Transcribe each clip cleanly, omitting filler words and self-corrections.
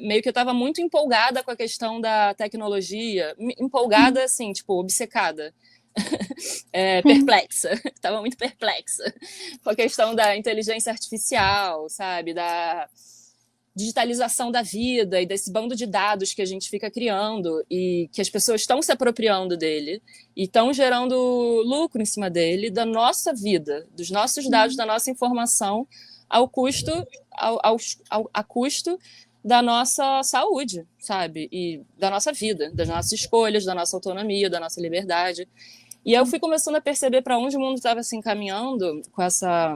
meio que eu estava muito empolgada com a questão da tecnologia, empolgada assim, tipo, obcecada. Perplexa, estava muito perplexa com a questão da inteligência artificial, sabe, da digitalização da vida e desse bando de dados que a gente fica criando e que as pessoas estão se apropriando dele e estão gerando lucro em cima dele, da nossa vida, dos nossos dados, da nossa informação, ao custo, a custo da nossa saúde, sabe? E da nossa vida, das nossas escolhas, da nossa autonomia, da nossa liberdade. E aí eu fui começando a perceber para onde o mundo estava se encaminhando com essa...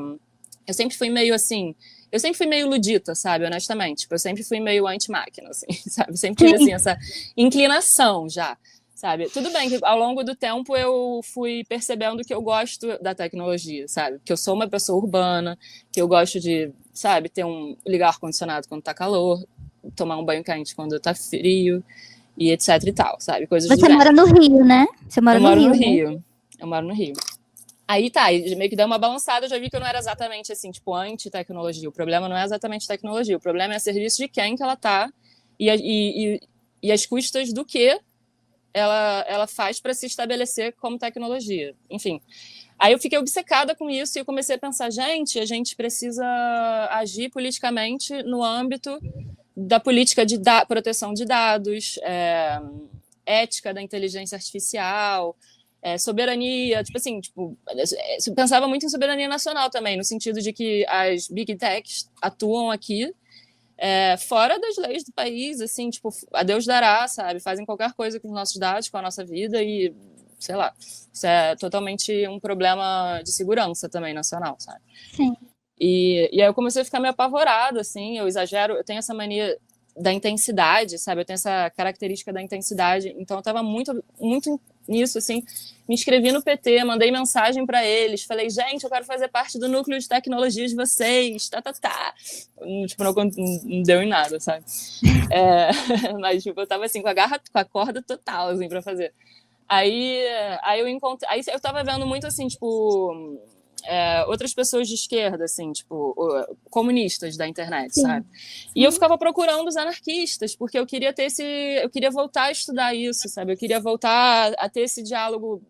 Eu sempre fui meio assim... Eu sempre fui meio ludita, sabe, honestamente. Tipo, eu sempre fui meio anti-máquina, assim, sabe? Sempre tive, assim, essa inclinação já, sabe? Tudo bem que ao longo do tempo eu fui percebendo que eu gosto da tecnologia, sabe? Que eu sou uma pessoa urbana, que eu gosto de, sabe, ligar ar-condicionado quando tá calor, tomar um banho quente quando tá frio, e etc e tal, sabe? Coisas do Você gênero. mora no Rio, né? Você mora Eu moro no né? Rio. Eu moro no Rio. Aí tá, meio que deu uma balançada, eu já vi que eu não era exatamente assim, tipo, anti-tecnologia. O problema não é exatamente tecnologia, o problema é a serviço de quem que ela tá e as custas do que ela faz para se estabelecer como tecnologia. Enfim, aí eu fiquei obcecada com isso e eu comecei a pensar, gente, a gente precisa agir politicamente no âmbito da política de proteção de dados, ética da inteligência artificial, soberania, tipo assim, eu pensava muito em soberania nacional também, no sentido de que as big techs atuam aqui fora das leis do país, assim, tipo, a Deus dará, sabe? Fazem qualquer coisa com os nossos dados, com a nossa vida e, sei lá, isso é totalmente um problema de segurança também nacional, sabe? Sim. E aí eu comecei a ficar meio apavorada, assim, eu exagero, eu tenho essa mania da intensidade, sabe? Eu tenho essa característica da intensidade, então eu tava muito, muito nisso, assim, me inscrevi no PT, mandei mensagem para eles, falei, gente, eu quero fazer parte do núcleo de tecnologia de vocês, Tipo, não deu em nada, sabe? Mas, tipo, eu tava assim, com a corda total, assim, pra fazer. Aí eu tava vendo muito, assim, tipo... outras pessoas de esquerda, assim, tipo, comunistas da internet, sabe? E eu ficava procurando os anarquistas, porque eu queria voltar a estudar isso, sabe? Eu queria voltar a ter esse diálogo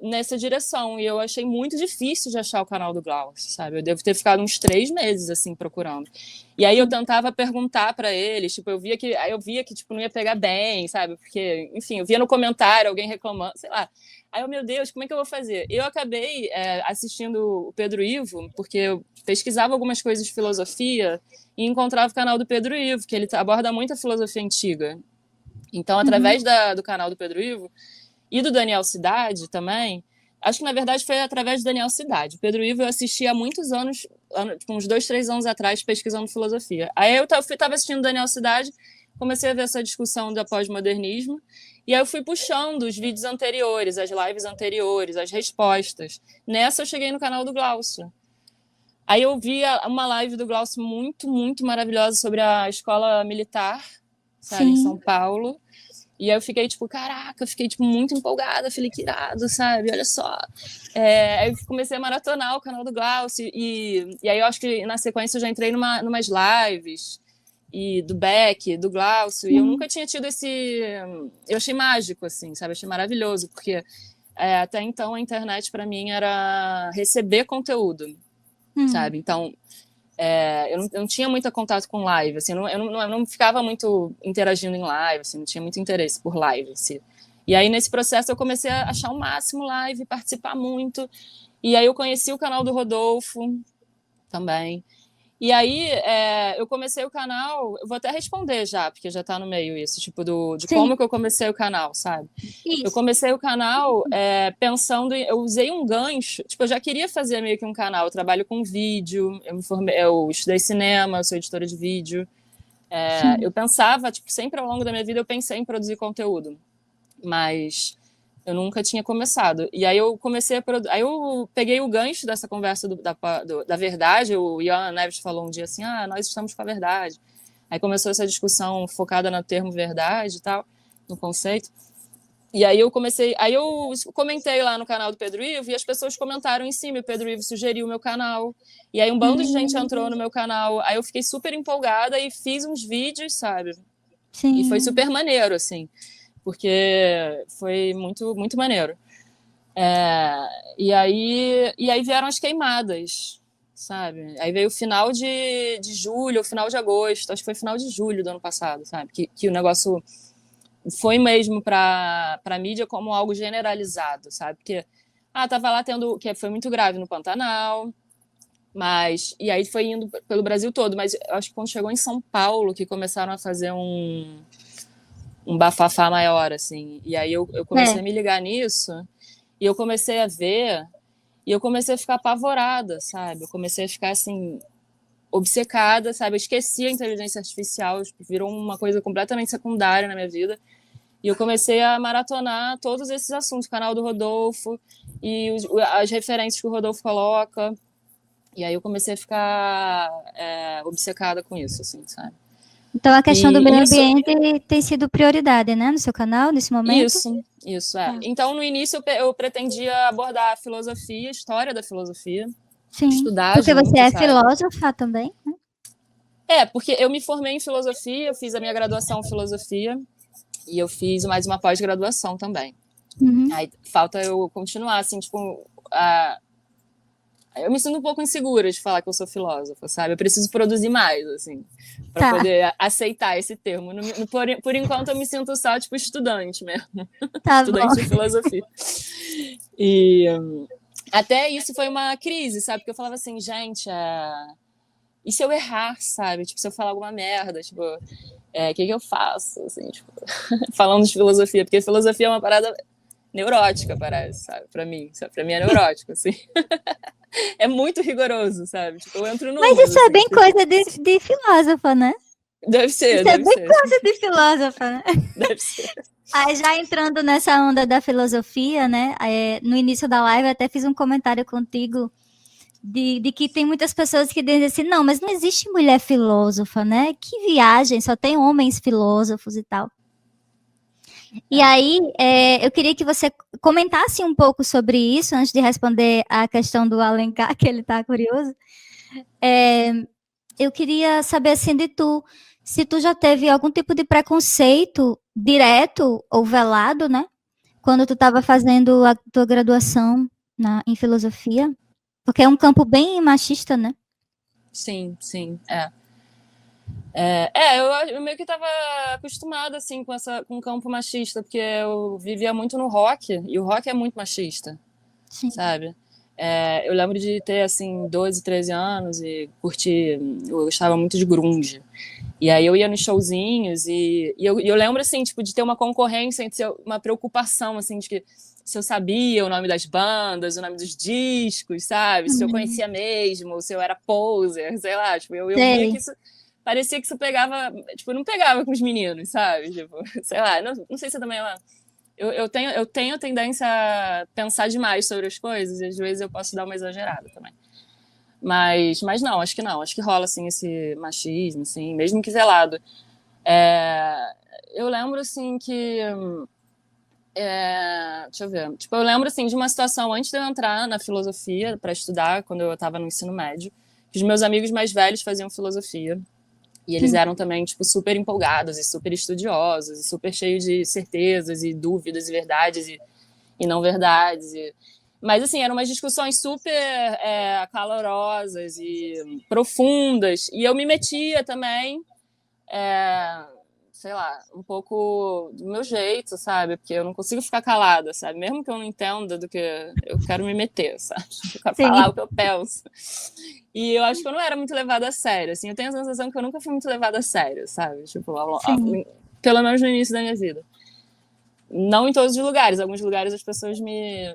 nessa direção, e eu achei muito difícil de achar o canal do Glaucio, sabe? Eu devo ter ficado uns 3 meses, assim, procurando. E aí eu tentava perguntar para eles, tipo, eu via que, tipo, não ia pegar bem, sabe? Porque, enfim, eu via no comentário alguém reclamando, sei lá. Aí eu, meu Deus, como é que eu vou fazer? Eu acabei assistindo o Pedro Ivo, porque eu pesquisava algumas coisas de filosofia e encontrava o canal do Pedro Ivo, que ele aborda muito a filosofia antiga. Então, através do canal do Pedro Ivo e do Daniel Cidade também, acho que na verdade foi através do Daniel Cidade. O Pedro Ivo eu assisti há muitos anos, tipo, uns 2, 3 anos atrás, pesquisando filosofia. Aí eu estava assistindo o Daniel Cidade, comecei a ver essa discussão do pós-modernismo, e aí eu fui puxando os vídeos anteriores, as lives anteriores, as respostas. Nessa eu cheguei no canal do Glaucio. Aí eu vi uma live do Glaucio muito, muito maravilhosa sobre a escola militar, sabe, em São Paulo. E aí eu fiquei, tipo, caraca, eu fiquei, tipo, muito empolgada, falei, que irado, sabe, olha só. Aí eu comecei a maratonar o canal do Glaucio, e aí eu acho que na sequência eu já entrei numas lives, e do Beck, do Glaucio, e eu nunca tinha tido eu achei mágico, assim, sabe, achei maravilhoso, porque até então a internet para mim era receber conteúdo, sabe, então... eu não tinha muito contato com live, assim, eu não ficava muito interagindo em live, assim, não tinha muito interesse por live, assim. E aí, nesse processo, eu comecei a achar o máximo live, participar muito, e aí eu conheci o canal do Rodolfo também. E aí, eu comecei o canal, eu vou até responder já, porque já tá no meio isso, tipo, de como que eu comecei o canal, sabe? Isso. Eu comecei o canal pensando eu usei um gancho, tipo, eu já queria fazer meio que um canal, eu trabalho com vídeo, eu estudei cinema, eu sou editora de vídeo, eu pensava, tipo, sempre ao longo da minha vida eu pensei em produzir conteúdo, mas eu nunca tinha começado. E aí eu comecei aí eu peguei o gancho dessa conversa da verdade, o Ian Neves falou um dia assim, nós estamos com a verdade. Aí começou essa discussão focada no termo verdade e tal, no conceito. E aí eu comentei lá no canal do Pedro Ivo e as pessoas comentaram em cima, e o Pedro Ivo sugeriu o meu canal. E aí um bando de gente entrou no meu canal. Aí eu fiquei super empolgada e fiz uns vídeos, sabe? Sim. E foi super maneiro, assim, porque foi muito, muito maneiro. E aí vieram as queimadas, sabe? Aí veio o final de julho, o final de agosto, acho que foi final de julho do ano passado, sabe? Que o negócio foi mesmo para a mídia como algo generalizado, sabe? Porque tava lá tendo, que foi muito grave no Pantanal, e aí foi indo pelo Brasil todo, mas eu acho que quando chegou em São Paulo que começaram a fazer um bafafá maior, assim. E aí eu comecei a me ligar nisso, e eu comecei a ver, e eu comecei a ficar apavorada, sabe? Eu comecei a ficar, assim, obcecada, sabe? Eu esqueci a inteligência artificial, virou uma coisa completamente secundária na minha vida. E eu comecei a maratonar todos esses assuntos, o canal do Rodolfo e as referências que o Rodolfo coloca. E aí eu comecei a ficar obcecada com isso, assim, sabe? Então a questão do meio isso, ambiente tem sido prioridade, né, no seu canal, nesse momento? Isso, é. Tá. Então, no início, eu pretendia abordar a filosofia, a história da filosofia, Sim, estudar porque você junto, é sabe? filósofa também, né? Porque eu me formei em filosofia, eu fiz a minha graduação em filosofia e eu fiz mais uma pós-graduação também. Uhum. Aí falta eu continuar, assim, tipo, eu me sinto um pouco insegura de falar que eu sou filósofa, sabe? Eu preciso produzir mais, assim, para Tá, poder aceitar esse termo. Por enquanto, eu me sinto só, tipo, estudante mesmo. tá bom. Estudante de filosofia. E até isso foi uma crise, sabe? Porque eu falava assim, gente, e se eu errar, sabe? Tipo, se eu falar alguma merda, tipo, o que eu faço, assim, tipo, falando de filosofia, porque filosofia é uma parada neurótica, parece, sabe? Pra mim, sabe? Pra mim é neurótico, assim. É muito rigoroso, sabe? Tipo, eu entro Mas numas, isso é assim, bem tipo, coisa de filósofa, né? deve Isso ser, é deve bem ser, coisa de filósofa, né? deve ser. Aí já entrando nessa onda da filosofia, né? No início da live eu até fiz um comentário contigo de que tem muitas pessoas que dizem assim, não, mas não existe mulher filósofa, né? Que viagem, só tem homens filósofos e tal. E aí, eu queria que você comentasse um pouco sobre isso, antes de responder a questão do Alencar, que ele está curioso. Eu queria saber, assim, de tu, se tu já teve algum tipo de preconceito direto ou velado, né? Quando tu estava fazendo a tua graduação em filosofia. Porque é um campo bem machista, né? Sim, sim, eu meio que tava acostumada, assim, com o campo machista, porque eu vivia muito no rock, e o rock é muito machista, Sim. sabe? Eu lembro de ter, assim, 12, 13 anos e curtir, eu gostava muito de grunge. E aí eu ia nos showzinhos e eu lembro, assim, tipo, de ter uma concorrência, de ter uma preocupação, assim, de que se eu sabia o nome das bandas, o nome dos discos, sabe? Se eu conhecia mesmo, se eu era poser, sei lá. Tipo, eu via que Sei. isso... Parecia que isso pegava... Tipo, não pegava com os meninos, sabe? Tipo, sei lá. Não sei se também é uma... Eu tenho a tendência a pensar demais sobre as coisas e às vezes eu posso dar uma exagerada também. Mas não, acho que não. Acho que rola, assim, esse machismo, assim, mesmo que velado. Eu lembro, assim, que... deixa eu ver. Tipo, eu lembro, assim, de uma situação antes de eu entrar na filosofia para estudar, quando eu estava no ensino médio, que os meus amigos mais velhos faziam filosofia. E eles eram também, tipo, super empolgados e super estudiosos e super cheios de certezas e dúvidas e verdades e não verdades. Mas, assim, eram umas discussões super calorosas e profundas. E eu me metia também, sei lá, um pouco do meu jeito, sabe? Porque eu não consigo ficar calada, sabe? Mesmo que eu não entenda do que eu quero me meter, sabe? Eu quero falar o Sim. que eu penso. E eu acho que eu não era muito levada a sério, assim. Eu tenho a sensação que eu nunca fui muito levada a sério, sabe? Tipo, Sim. pelo menos no início da minha vida. Não em todos os lugares. Em alguns lugares as pessoas me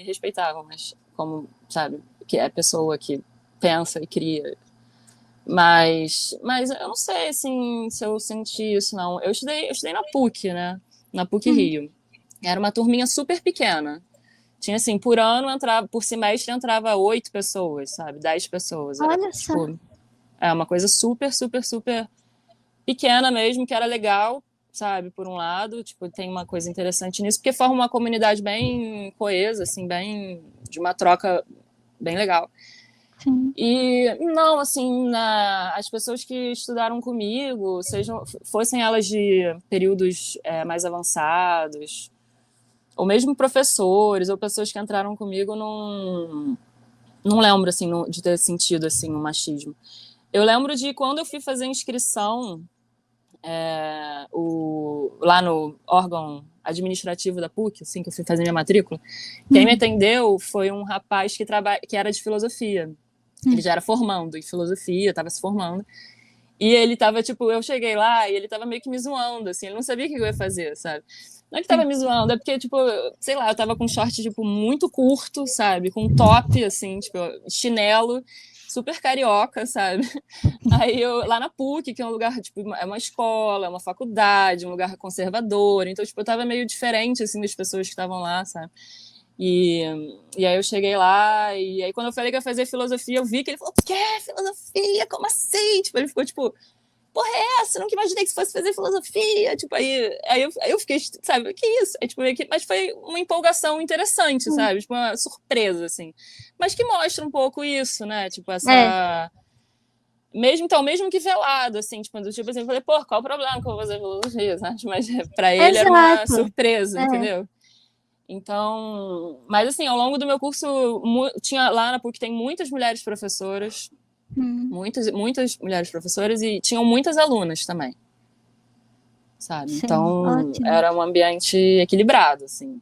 respeitavam, mas como, sabe? Que é a pessoa que pensa e cria. Mas eu não sei, assim, se eu senti isso, não. Eu estudei na PUC, né? Na PUC Rio. Era uma turminha super pequena. Tinha, assim, por ano, por semestre entrava 8 pessoas, sabe? 10 pessoas. Era, Olha só. tipo, uma coisa super, super, super pequena mesmo, que era legal, sabe, por um lado, tipo, tem uma coisa interessante nisso, porque forma uma comunidade bem coesa, assim, bem, de uma troca bem legal. Sim. E, não, assim, as pessoas que estudaram comigo, fossem elas de períodos mais avançados, ou mesmo professores, ou pessoas que entraram comigo, não lembro, assim, de ter sentido, assim, um machismo. Eu lembro de quando eu fui fazer inscrição lá no órgão administrativo da PUC, assim, que eu fui fazer minha matrícula, quem me atendeu foi um rapaz que era de filosofia. Ele já era formando em filosofia, estava se formando. E ele tava, tipo, eu cheguei lá e ele tava meio que me zoando, assim, ele não sabia o que eu ia fazer, sabe? Não é que tava me zoando, é porque, tipo, sei lá, eu tava com um short, tipo, muito curto, sabe? Com um top, assim, tipo, chinelo, super carioca, sabe? Aí lá na PUC, que é um lugar, tipo, é uma escola, é uma faculdade, um lugar conservador, então, tipo, eu tava meio diferente, assim, das pessoas que estavam lá, sabe? E aí eu cheguei lá, e aí quando eu falei que ia fazer filosofia, eu vi que ele falou, quê? Filosofia? Como assim? Tipo, ele ficou, tipo, porra é essa? Eu nunca imaginei que você fosse fazer filosofia. Tipo, aí eu fiquei, sabe, que isso? Aí, tipo, mas foi uma empolgação interessante, sabe? Tipo, uma surpresa, assim. Mas que mostra um pouco isso, né? Tipo, essa... Mesmo que velado, assim, tipo, assim, eu falei, pô, qual o problema que eu vou fazer filosofia, sabe? Mas pra ele era uma surpresa, entendeu? Então, mas assim, ao longo do meu curso, tinha lá na PUC tem muitas mulheres professoras, muitas mulheres professoras e tinham muitas alunas também, sabe? Sim, Então, ótimo. era um ambiente equilibrado, assim.